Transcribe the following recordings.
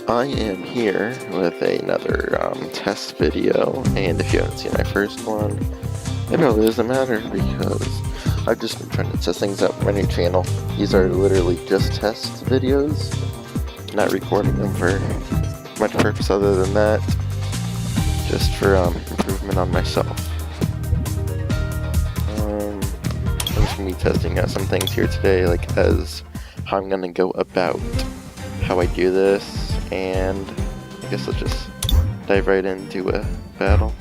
I am here with another test video, and if you haven't seen my first one, it really doesn't matter because I've just been trying to test things out for my new channel. These are literally just test videos, not recording them for much purpose other than that, just for improvement on myself. I'm just going to be testing out some things here today, like as how I'm going to go about how I do this. And I guess let's just dive right into a battle.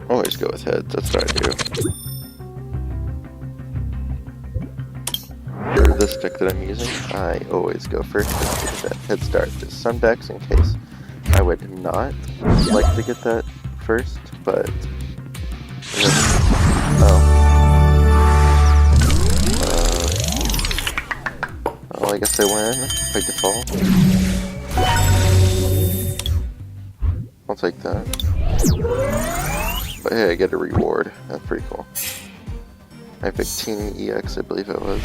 Always go with heads, that's what I do. For this deck that I'm using, I always go first just to get that head start. There's some decks in case I would not like to get that first, but well, I guess I win by default. I'll take that. But hey, I get a reward. That's pretty cool. I picked Teeny EX, I believe it was.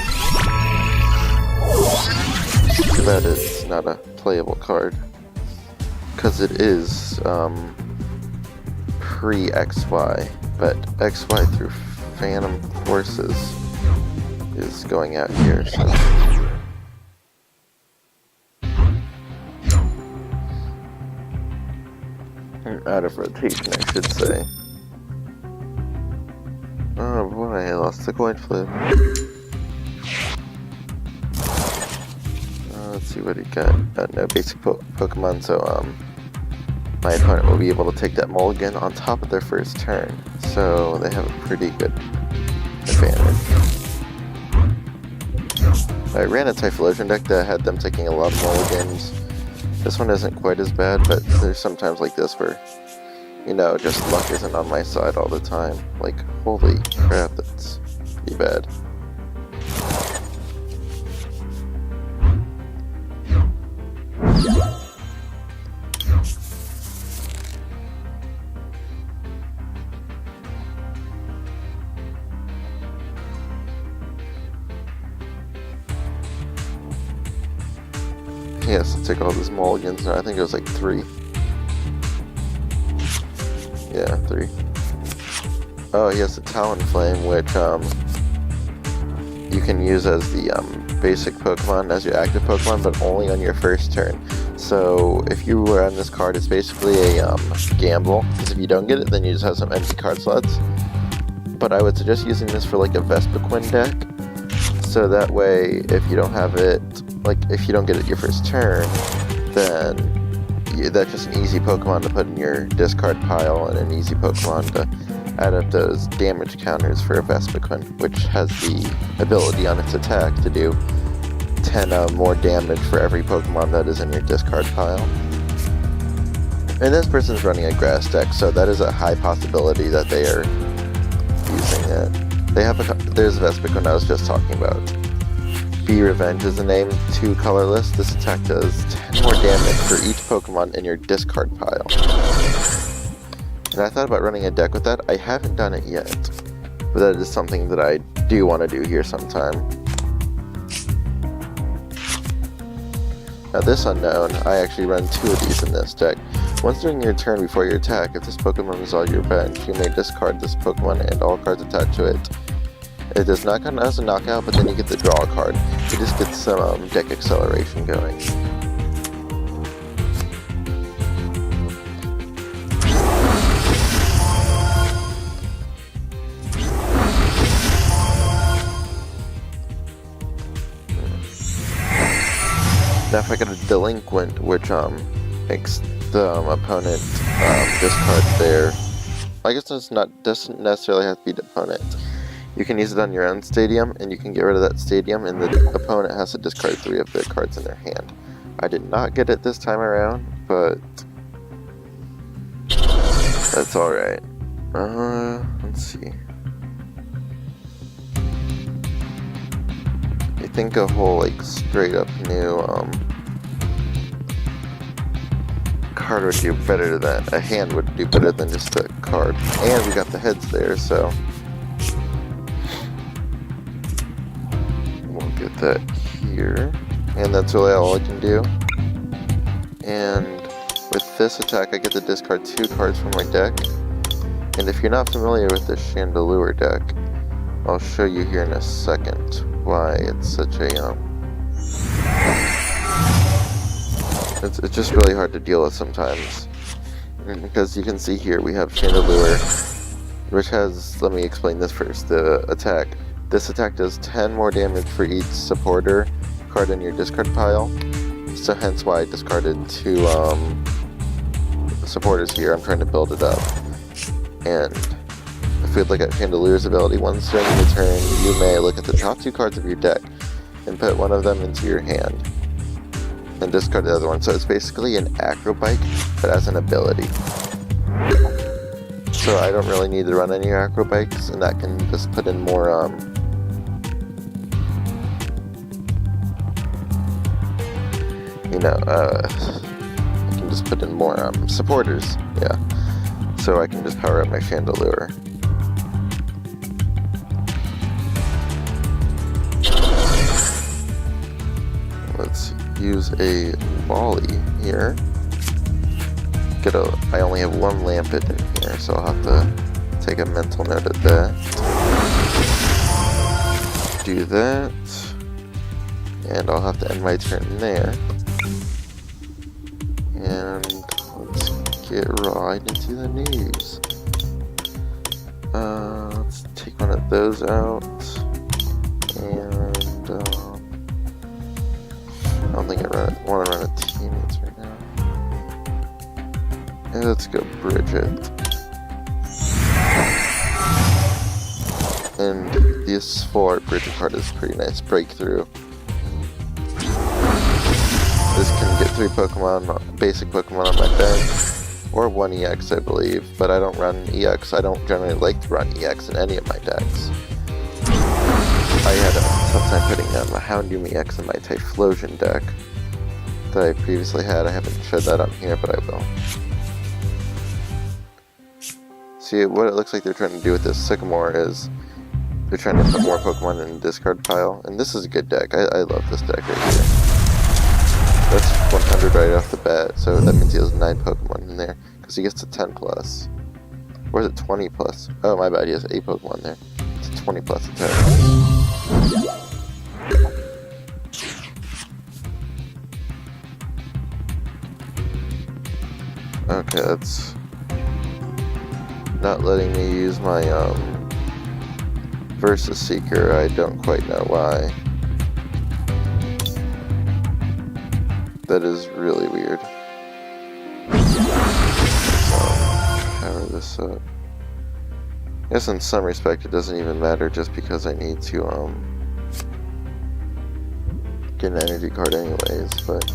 Too bad it's not a playable card, because it is pre-XY. But XY through Phantom Forces is going out here, so. Out of rotation, I should say. Oh boy, I lost the coin flip. Let's see what he got. No basic Pokemon, so my opponent will be able to take that mulligan on top of their first turn, so they have a pretty good advantage. I ran a Typhlosion deck that had them taking a lot of mulligans. This one isn't quite as bad, but there's sometimes like this where, you know, just luck isn't on my side all the time. Like, holy crap, that's pretty bad. He has to take all these mulligans now. I think it was like 3. Yeah, 3. Oh, he has the Talonflame, which you can use as the basic Pokemon, as your active Pokemon, but only on your first turn. So if you were on this card, it's basically a gamble, because if you don't get it, then you just have some empty card slots. But I would suggest using this for like a Vespiquen deck, so that way if you don't have it, like if you don't get it your first turn, then that's just an easy Pokemon to put in your discard pile, and an easy Pokemon to add up those damage counters for a Vespiquen, which has the ability on its attack to do 10 more damage for every Pokemon that is in your discard pile. And this person's running a grass deck, so that is a high possibility that they are using it. There's a Vespiquen I was just talking about. Be Revenge is the name, 2 colorless. This attack does 10 more damage for each Pokemon in your discard pile. And I thought about running a deck with that. I haven't done it yet, but that is something that I do want to do here sometime. Now this unknown, I actually run 2 of these in this deck. Once during your turn before your attack, if this Pokemon is on your bench, you may discard this Pokemon and all cards attached to it. It does not count as a knockout, but then you get the draw card. You just get some deck acceleration going. Now if I get a Delinquent, which makes the opponent discard their, I guess doesn't necessarily have to be the opponent. You can use it on your own stadium, and you can get rid of that stadium, and the opponent has to discard 3 of the cards in their hand. I did not get it this time around, but that's alright. Let's see. I think a whole, like, straight up new, card would do better than a hand would do better than just a card. And we got the heads there, so we'll get that here. And that's really all I can do. And with this attack, I get to discard 2 cards from my deck. And if you're not familiar with this Chandelure deck, I'll show you here in a second why it's such a it's just really hard to deal with sometimes. Because you can see here we have Chandelure, which has, let me explain this first, the attack. This attack does 10 more damage for each supporter card in your discard pile. So hence why I discarded 2 supporters here. I'm trying to build it up. And if we look at Chandelure's ability, once during your turn, you may look at the top 2 cards of your deck and put one of them into your hand and discard the other one. So it's basically an acrobike, but as an ability. So I don't really need to run any acrobikes, and that can just put in more I can just put in more supporters, yeah. So I can just power up my Chandelure. Let's use a volley here. I only have 1 Lampet in here, so I'll have to take a mental note of that. Do that. And I'll have to end my turn there. And let's get right into the news. Let's take one of those out. And I don't think I want to run a teammates right now. And let's go Bridget. And this 4 Bridget card is pretty nice. Breakthrough. This can get 3 Pokemon, basic Pokemon on my deck, or 1 EX I believe, but I don't run EX. I don't generally like to run EX in any of my decks. I had a tough time putting a Houndoom EX in my Typhlosion deck that I previously had. I haven't showed that on here, but I will. See, what it looks like they're trying to do with this Sycamore is they're trying to put more Pokemon in the discard pile, and this is a good deck. I love this deck right here. That's 100 right off the bat, so that means he has 9 Pokemon in there, because he gets to 10 plus. Or is it 20 plus? Oh, my bad, he has 8 Pokemon there. It's a 20 plus attack. Okay, that's not letting me use my, Versus Seeker. I don't quite know why. That is really weird. Power this up. I guess in some respect it doesn't even matter just because I need to get an energy card anyways, but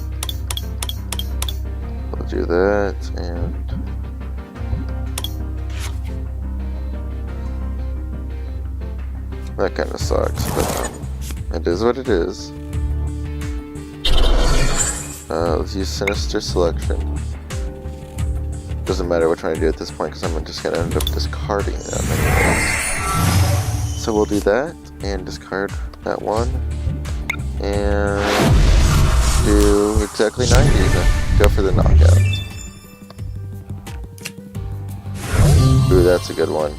I'll do that and that kind of sucks, but it is what it is. Let's use Sinister Selection. Doesn't matter which one I do at this point because I'm just going to end up discarding them anyways. So we'll do that and discard that one. And do exactly 90 to go for the knockout. Ooh, that's a good one.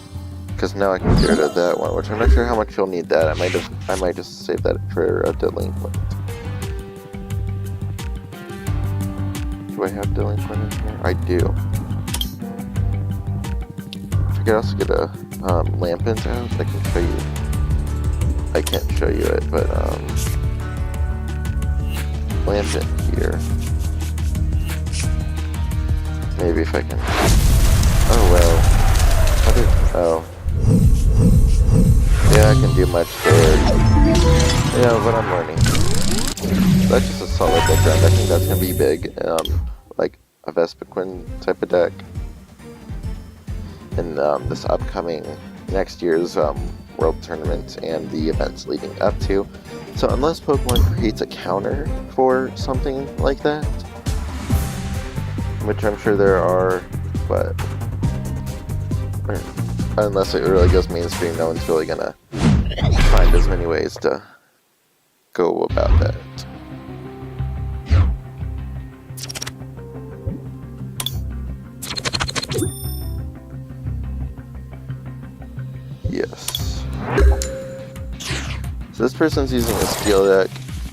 Because now I can get rid of that one, which I'm not sure how much you'll need that. I might just save that for a Delinquent. Do I have Delinquent in here? I do. If I could also get a Lampent out, I can show you. I can't show you it, but Lampent here. Maybe if I can. Oh well. Oh. Yeah, I can do much there. Yeah, but I'm learning. That's just a solid deck round. I think that's gonna be big. Like a Vespiquen type of deck. In this upcoming next year's World Tournament and the events leading up to. So unless Pokemon creates a counter for something like that, which I'm sure there are, but unless it really goes mainstream, no one's really gonna find as many ways to go about that. Yes. So this person's using a steel deck.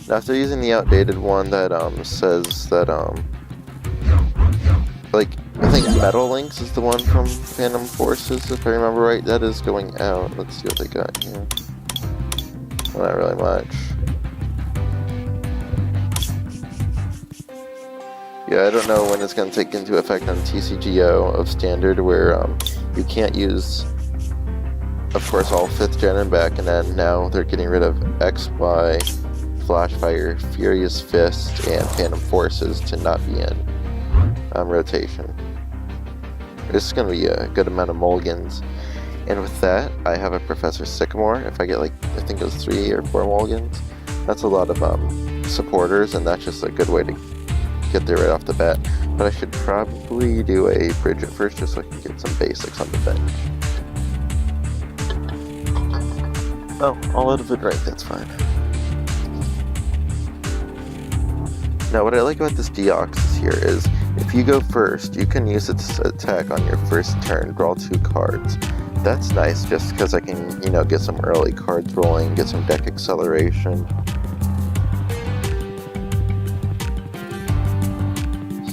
Now if they're using the outdated one that says that like I think Metal Links is the one from Phantom Forces, if I remember right. That is going out. Let's see what they got here. Well, not really much. Yeah, I don't know when it's going to take into effect on TCGO of Standard, where you can't use, of course, all 5th gen and back, and then now they're getting rid of XY, Flashfire, Furious Fist, and Phantom Forces to not be in rotation. This is going to be a good amount of mulligans. And with that, I have a Professor Sycamore. If I get like, I think it was 3 or 4 mulligans, that's a lot of supporters, and that's just a good way to get there right off the bat. But I should probably do a Bridget first, just so I can get some basics on the bench. Oh, all out of it right, that's fine. Now what I like about this Deoxys here is, if you go first, you can use its attack on your first turn, draw 2 cards. That's nice, just because I can, you know, get some early cards rolling, get some deck acceleration.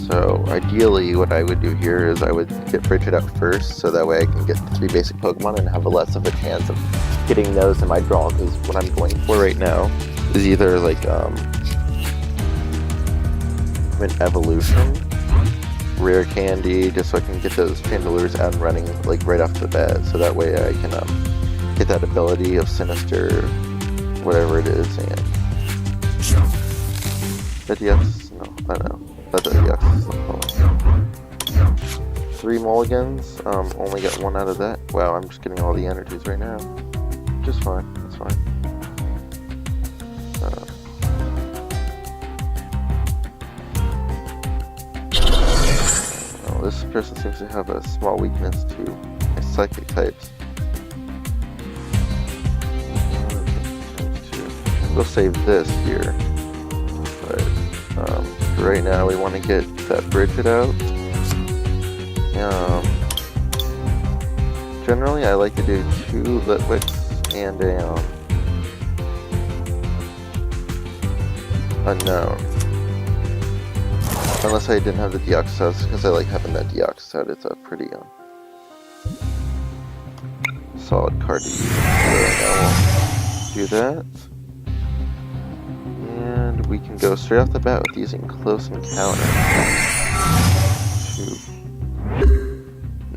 So ideally what I would do here is I would get Bridget out first, so that way I can get 3 basic Pokemon and have a less of a chance of getting those in my draw, because what I'm going for right now is either like an evolution, rare candy, just so I can get those Chandelures out and running like right off the bat, so that way I can get that ability of Sinister, whatever it is, and but yes, no, I don't know. That's yes. 3 mulligans, only got 1 out of that. Wow, I'm just getting all the energies right now. Just fine, that's fine. Oh, this person seems to have a small weakness to psychic types. We'll save this here. But, right now we want to get that Bridget out. Generally I like to do 2 Litwicks and a Unknown. Unless I didn't have the Deoxys out, because I like having that Deoxys out. It's a pretty solid card to use. So now we'll do that. And we can go straight off the bat with using Close Encounter.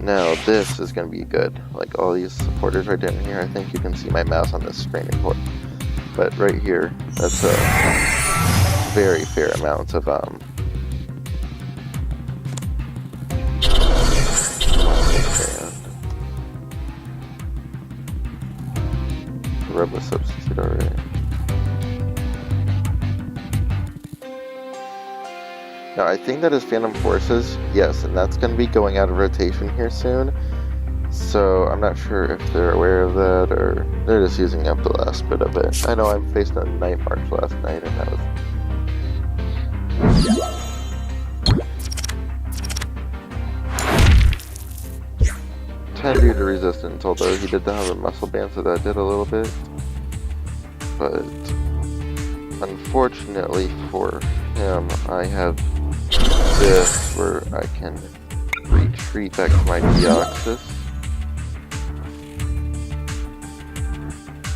Now this is going to be good. Like all these supporters right down here, I think you can see my mouse on this screen report. But right here, that's a very fair amount of Rebel substitute already. Now I think that is Phantom Forces, yes, and that's going to be going out of rotation here soon. So I'm not sure if they're aware of that, or they're just using up the last bit of it. I know I faced a Night March last night, and that was... 10 due to resistance, although he did have a muscle band, so that did a little bit. But unfortunately for him, I have this where I can retreat back to my Deoxys.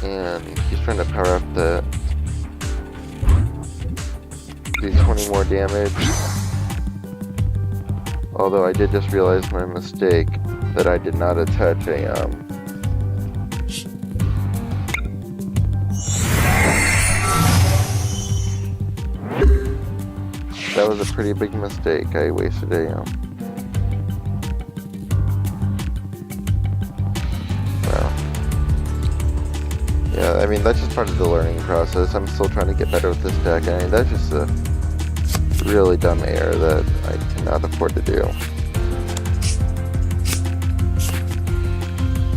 And he's trying to power up the... do 20 more damage. Although I did just realize my mistake, that I did not attach a, that was a pretty big mistake. I wasted a, well, yeah, I mean, that's just part of the learning process. I'm still trying to get better with this deck. I mean, that's just a really dumb error that I cannot afford to do.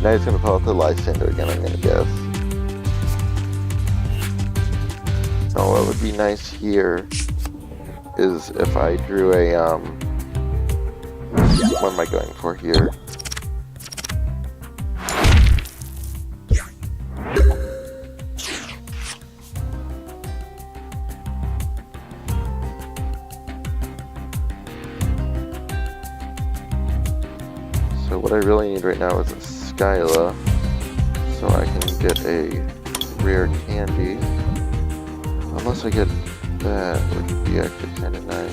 Now he's gonna pull out the Lysander again, I'm gonna guess. Oh, what would be nice here is if I drew a, what am I going for here? So what I really need right now is a Skyla, so I can get a rare candy. Unless I get that, which would be actually kind of nice.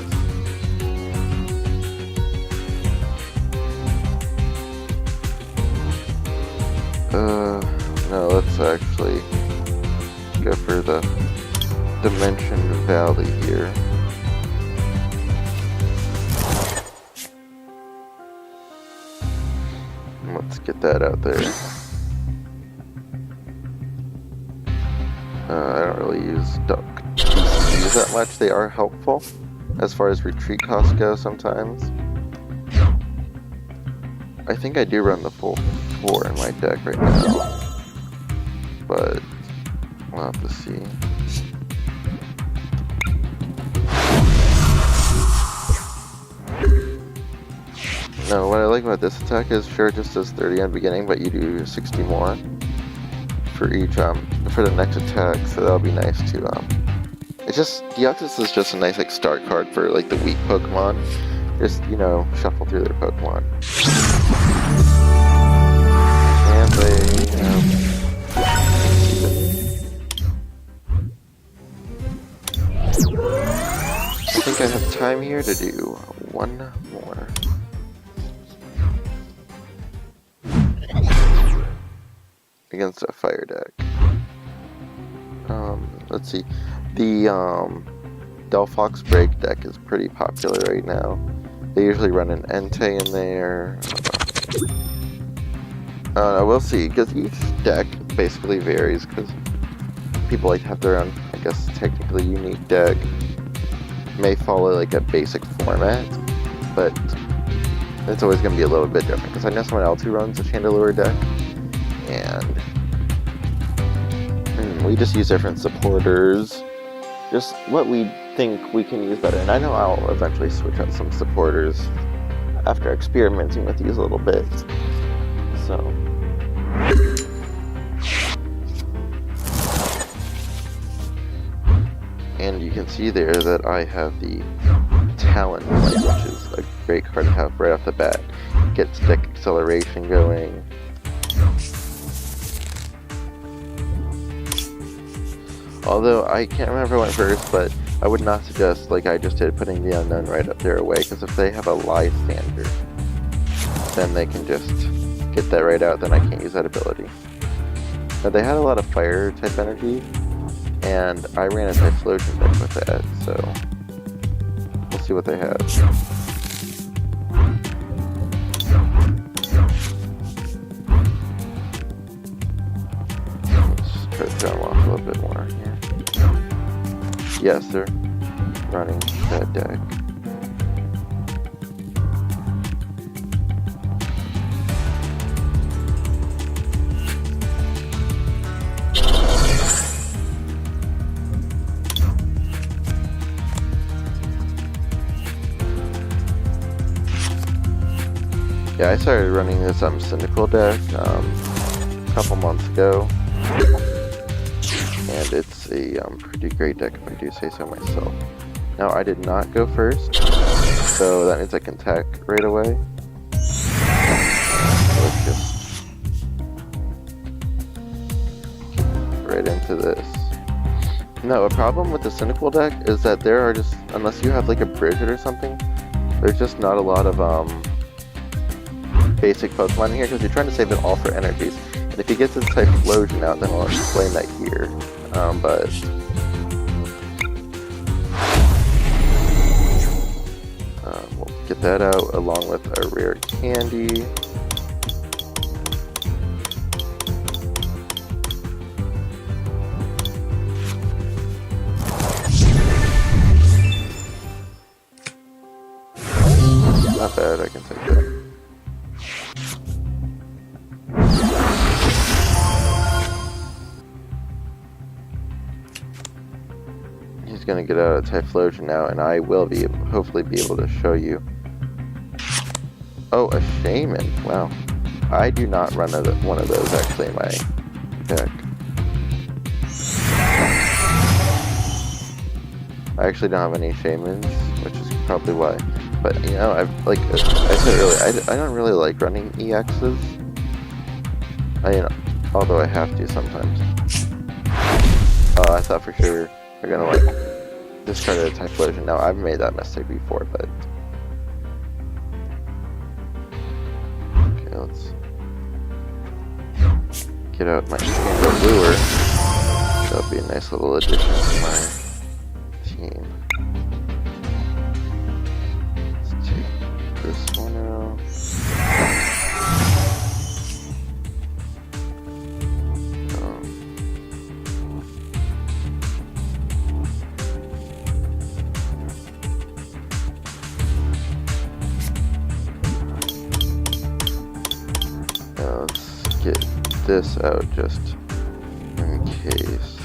No, let's actually go for the Dimension Valley here. Let's get that out there. I don't really use TCGs that much. They are helpful as far as retreat costs go sometimes. I think I do run the full 4 in my deck right now, but we'll have to see. No, what I like about this attack is sure it just does 30 on beginning, but you do 60 more for each for the next attack, so that'll be nice to it's just Deoxys is just a nice like start card for like the weak Pokemon. Just, you know, shuffle through their Pokemon. And they I think I have time here to do one more. Against a fire deck. Let's see. The Delphox Break deck is pretty popular right now. They usually run an Entei in there. We'll see, because each deck basically varies, because people like to have their own, I guess, technically unique deck. May follow like a basic format, but it's always going to be a little bit different, because I know someone else who runs a Chandelure deck, and we just use different supporters, just what we think we can use better. And I know I'll eventually switch out some supporters after experimenting with these a little bit. So and you can see there that I have the Talon Flame, which is a great card to have right off the bat. Gets deck acceleration going. Although I can't remember what first, but I would not suggest, like I just did, putting the Unknown right up there away, because if they have a Lysander, then they can just get that right out, then I can't use that ability. Now they had a lot of fire type energy, and I ran a Typhlosion deck with that, so we'll see what they have. Let's try to throw them off a little bit more here. Yes, they're running that deck. Yeah, I started running this Cynical deck a couple months ago, and it's a pretty great deck if I do say so myself. Now I did not go first, so that means I can attack right away. Let's just right into this. No, a problem with the Cynical deck is that there are just, unless you have like a Bridget or something, there's just not a lot of basic Pokemon in here, because you're trying to save it all for energies. And if you get this Typhlosion out, then I'll explain that here. But we'll get that out along with a rare candy. he's gonna get out of Typhlosion now, and I will hopefully be able to show you. Oh, a Shaman. Wow. I do not run one of those actually in my deck. I actually don't have any Shamans, which is probably why. But you know, I said earlier, I don't really like running EXs. Although I have to sometimes. I thought for sure they're gonna like discard a Typhlosion. Now I've made that mistake before, but okay, let's get out my Lure. That'll be a nice little addition to my team. Let's take this one out. Let's get this out just in case.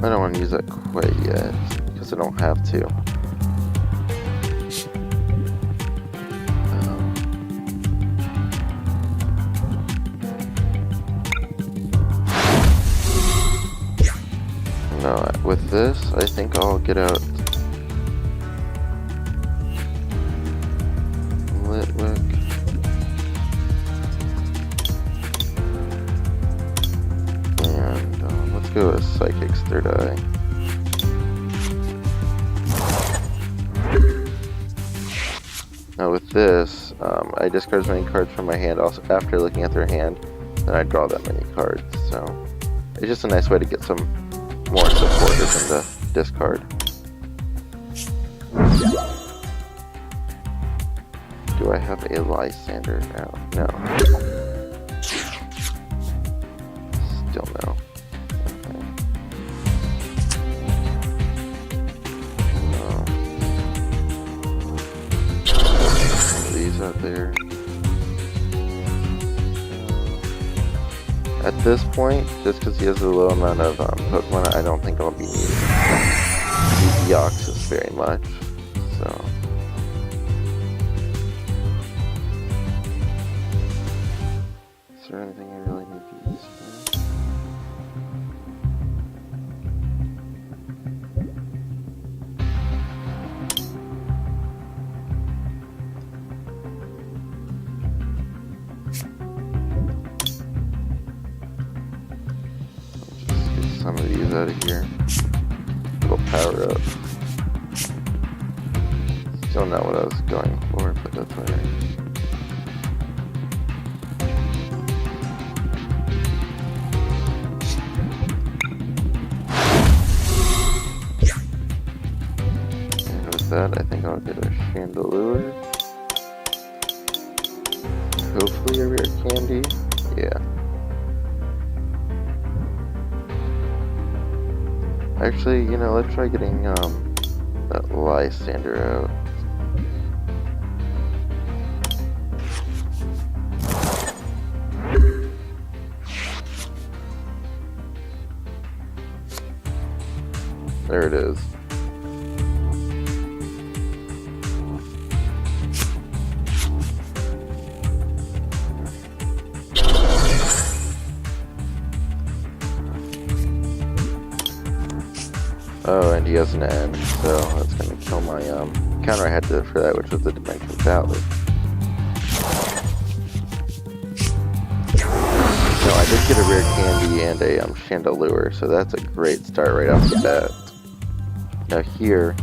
I don't want to use that quite yet, because I don't have to. No, with this, I think I'll get out Litwick. And let's go with Psychic's Third Eye. Now with this, I discard as many cards from my hand also after looking at their hand, then I draw that many cards. So it's just a nice way to get some more supporters in the discard. Do I have a Lysander now? No. Still no. Okay. These out there. At this point, just because he has a low amount of Pokemon, I don't think I'll be needing Deoxys very much. So, is there anything I really need to use for? Some of these out of here. Little power up. Still not what I was going for, but that's alright. And with that, I think I'll get a Chandelure. Hopefully a rare candy. Yeah. Actually, you know, let's try getting that Lysander out. There it is. Oh, and he has an N, so that's gonna kill my counter I had to for that, which was the Dimension Ballad. No, I did get a rare candy and a Chandelure, so that's a great start right off the bat. Now here,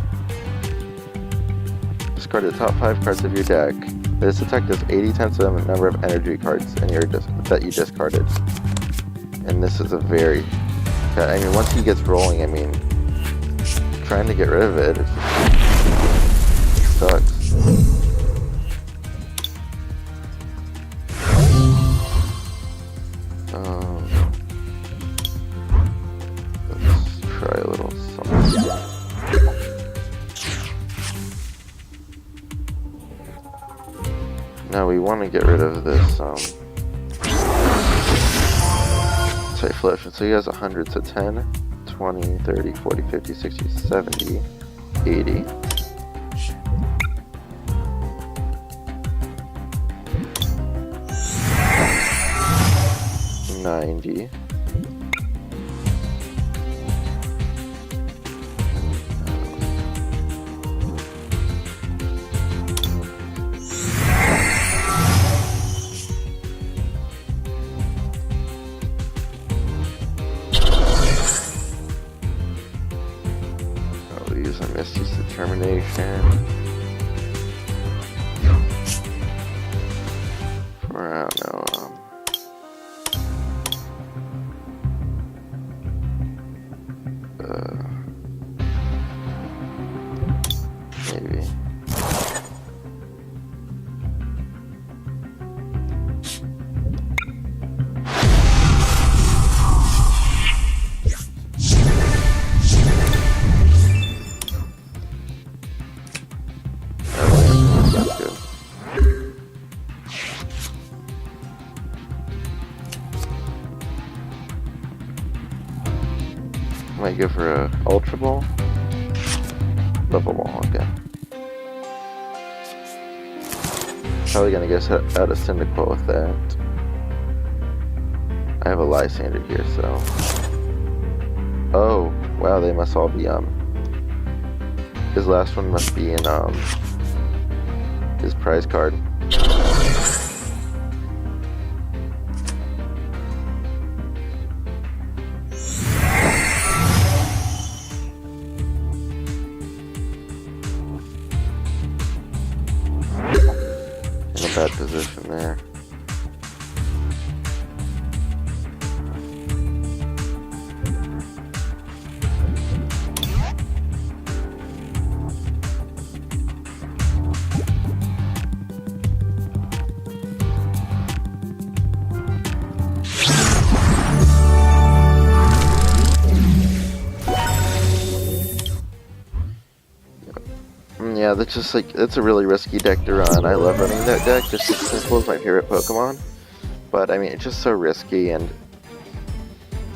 discard the top 5 cards of your deck. This attack does 80 times the number of energy cards in your that you discarded. And this is a very, I mean, once he gets rolling, I mean, trying to get rid of it, it sucks. Let's try a little something. Now we want to get rid of this, typhlosion. So he has 100, so 10, 20, 30, 40, 50, 60, 70, 80. 90. I'll use a Misty's Determination for, I don't know, maybe. That's good. Might go for a Ultra Ball. Level Ball, okay. Probably gonna get out of Cyndaquil with that. I have a Lysander here, so. Oh, wow, they must all be, his last one must be in, his prize card. In a bad position there. Yeah, that's just like, it's a really risky deck to run. I love running that deck, just as Simple is my favorite Pokemon. But I mean, it's just so risky, and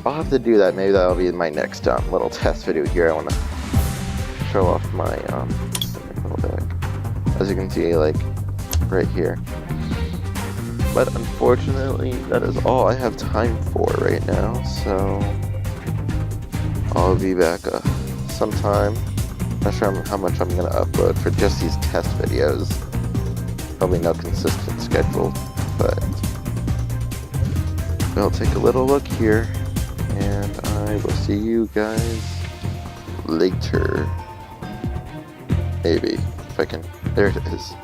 I'll have to do that. Maybe that'll be my next little test video here. I want to show off my little deck. As you can see, like, right here. But unfortunately, that is all I have time for right now, so I'll be back sometime. Not sure how much I'm going to upload for just these test videos. Probably no consistent schedule, but we'll take a little look here, and I will see you guys later. Maybe, if I can. There it is.